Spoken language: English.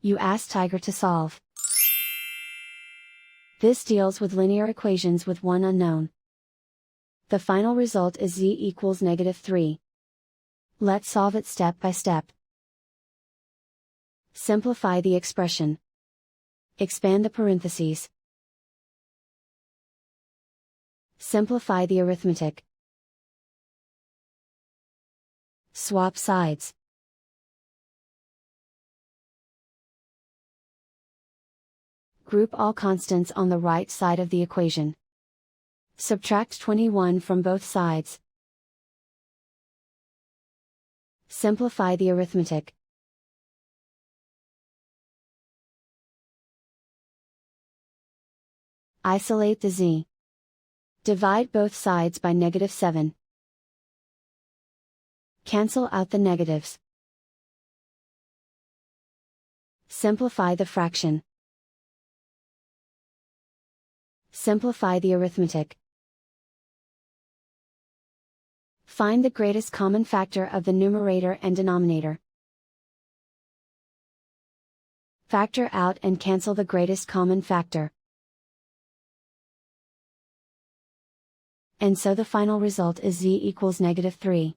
You ask Tiger to solve. This deals with linear equations with one unknown. The final result is z equals -3. Let's solve it step by step. Simplify the expression. Expand the parentheses. Simplify the arithmetic. Swap sides. Group all constants on the right side of the equation. Subtract 21 from both sides. Simplify the arithmetic. Isolate the z. Divide both sides by -7. Cancel out the negatives. Simplify the fraction. Simplify the arithmetic. Find the greatest common factor of the numerator and denominator. Factor out and cancel the greatest common factor. And so the final result is z equals -3.